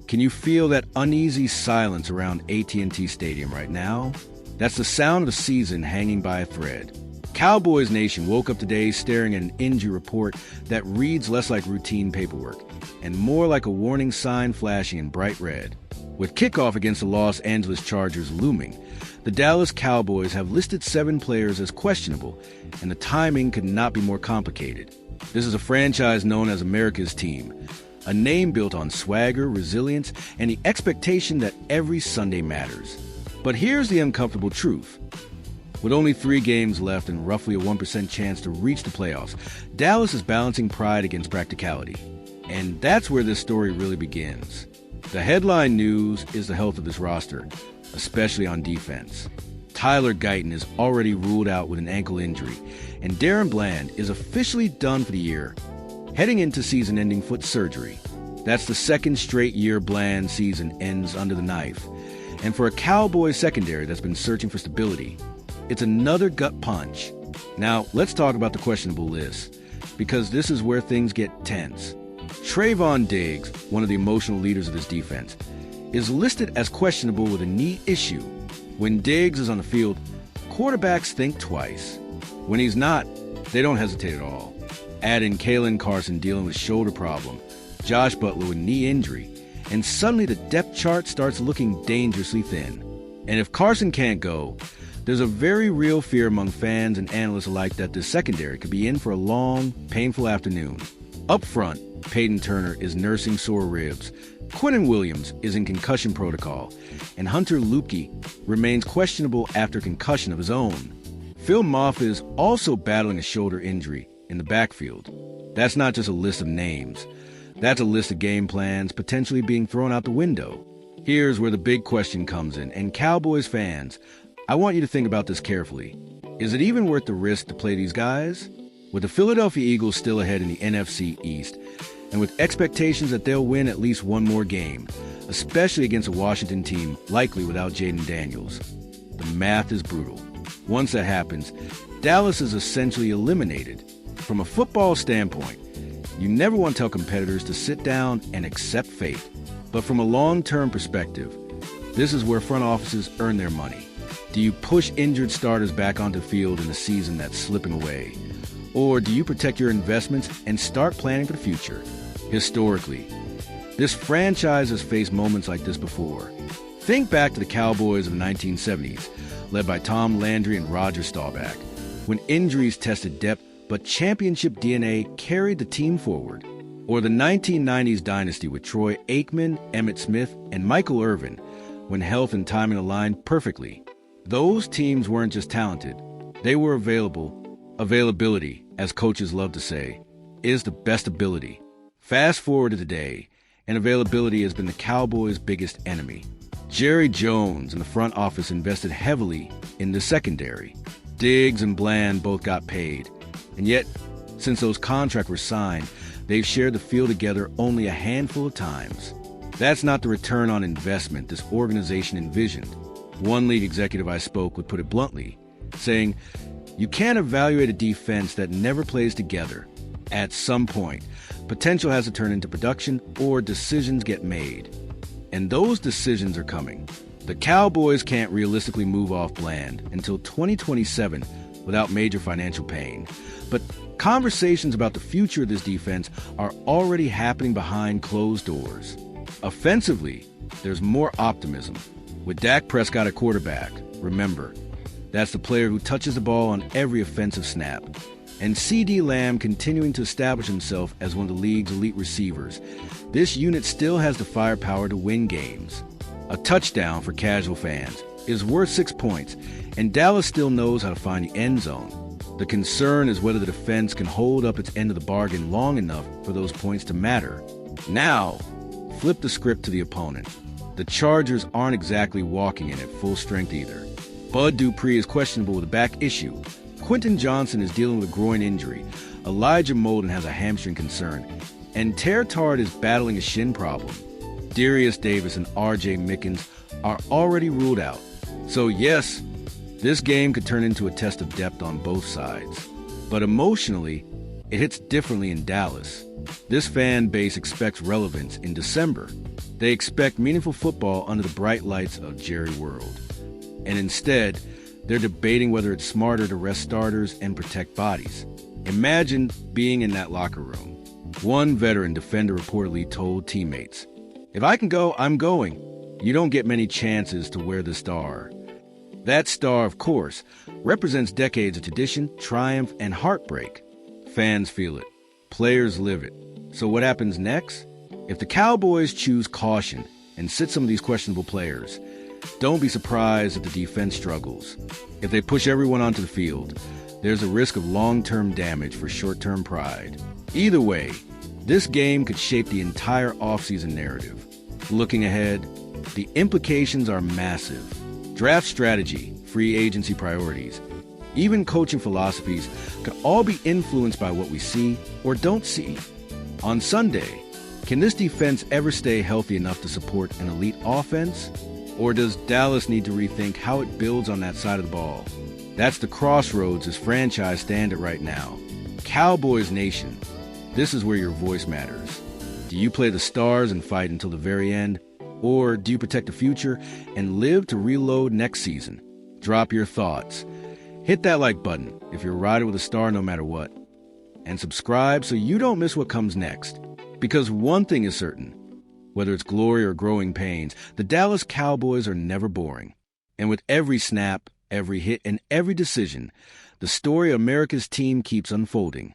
Can you feel that uneasy silence around AT&T Stadium right now? That's the sound of the season hanging by a thread. Cowboys Nation woke up today staring at an injury report that reads less like routine paperwork and more like a warning sign flashing in bright red. With kickoff against the Los Angeles Chargers looming, the Dallas Cowboys have listed 7 players as questionable, and the timing could not be more complicated. This is a franchise known as America's team, a name built on swagger, resilience, and the expectation that every Sunday matters. But here's the uncomfortable truth. With only 3 games left and roughly a 1% chance to reach the playoffs, Dallas is balancing pride against practicality. And that's where this story really begins. The headline news is the health of this roster, especially on defense. Tyler Guyton is already ruled out with an ankle injury, and Darren Bland is officially done for the year, heading into season-ending foot surgery. That's the second straight year Bland's season ends under the knife. And for a Cowboys secondary that's been searching for stability, it's another gut punch. Now, let's talk about the questionable list, because this is where things get tense. Trayvon Diggs, one of the emotional leaders of this defense, is listed as questionable with a knee issue. When Diggs is on the field, quarterbacks think twice. When he's not, they don't hesitate at all. Add in Kalen Carson dealing with shoulder problem, Josh Butler with knee injury, and suddenly the depth chart starts looking dangerously thin. And if Carson can't go, there's a very real fear among fans and analysts alike that this secondary could be in for a long, painful afternoon. Up front, Peyton Turner is nursing sore ribs, Quinnen Williams is in concussion protocol, and Hunter Luepke remains questionable after concussion of his own. Phil Mafah is also battling a shoulder injury in the backfield. That's not just a list of names. That's a list of game plans potentially being thrown out the window. Here's where the big question comes in, and Cowboys fans, I want you to think about this carefully. Is it even worth the risk to play these guys? With the Philadelphia Eagles still ahead in the NFC East, and with expectations that they'll win at least one more game, especially against a Washington team likely without Jaden Daniels, the math is brutal. Once that happens, Dallas is essentially eliminated. From a football standpoint, you never want to tell competitors to sit down and accept fate. But from a long-term perspective, this is where front offices earn their money. Do you push injured starters back onto the field in a season that's slipping away? Or do you protect your investments and start planning for the future? Historically, this franchise has faced moments like this before. Think back to the Cowboys of the 1970s, led by Tom Landry and Roger Staubach, when injuries tested depth but championship DNA carried the team forward. Or the 1990s dynasty with Troy Aikman, Emmitt Smith, and Michael Irvin, when health and timing aligned perfectly. Those teams weren't just talented, they were available. Availability, as coaches love to say, is the best ability. Fast forward to today, and availability has been the Cowboys' biggest enemy. Jerry Jones and the front office invested heavily in the secondary. Diggs and Bland both got paid, and yet, since those contracts were signed, they've shared the field together only a handful of times. That's not the return on investment this organization envisioned. One league executive I spoke with put it bluntly, saying, "You can't evaluate a defense that never plays together. At some point, potential has to turn into production or decisions get made. And those decisions are coming. The Cowboys can't realistically move off Bland until 2027 without major financial pain. But conversations about the future of this defense are already happening behind closed doors. Offensively, there's more optimism. With Dak Prescott at quarterback, remember, that's the player who touches the ball on every offensive snap. And CeeDee Lamb continuing to establish himself as one of the league's elite receivers. This unit still has the firepower to win games. A touchdown, for casual fans, is worth 6 points, and Dallas still knows how to find the end zone. The concern is whether the defense can hold up its end of the bargain long enough for those points to matter. Now, flip the script to the opponent. The Chargers aren't exactly walking in at full strength either. Bud Dupree is questionable with a back issue. Quentin Johnson is dealing with a groin injury. Elijah Molden has a hamstring concern. And Ter Tard is battling a shin problem. Darius Davis and R.J. Mickens are already ruled out. So yes, this game could turn into a test of depth on both sides. But emotionally, it hits differently in Dallas. This fan base expects relevance in December. They expect meaningful football under the bright lights of Jerry World. And instead, they're debating whether it's smarter to rest starters and protect bodies. Imagine being in that locker room. One veteran defender reportedly told teammates, "If I can go, I'm going. You don't get many chances to wear the star." That star, of course, represents decades of tradition, triumph, and heartbreak. Fans feel it. Players live it. So what happens next? If the Cowboys choose caution and sit some of these questionable players, don't be surprised if the defense struggles. If they push everyone onto the field, there's a risk of long-term damage for short-term pride. Either way, this game could shape the entire offseason narrative. Looking ahead, the implications are massive. Draft strategy, free agency priorities, even coaching philosophies could all be influenced by what we see or don't see. On Sunday, can this defense ever stay healthy enough to support an elite offense? Or does Dallas need to rethink how it builds on that side of the ball? That's the crossroads this franchise stands at right now. Cowboys Nation, this is where your voice matters. Do you play the stars and fight until the very end? Or do you protect the future and live to reload next season? Drop your thoughts. Hit that like button if you're riding with a star no matter what. And subscribe so you don't miss what comes next. Because one thing is certain, whether it's glory or growing pains, the Dallas Cowboys are never boring. And with every snap, every hit, and every decision, the story of America's team keeps unfolding.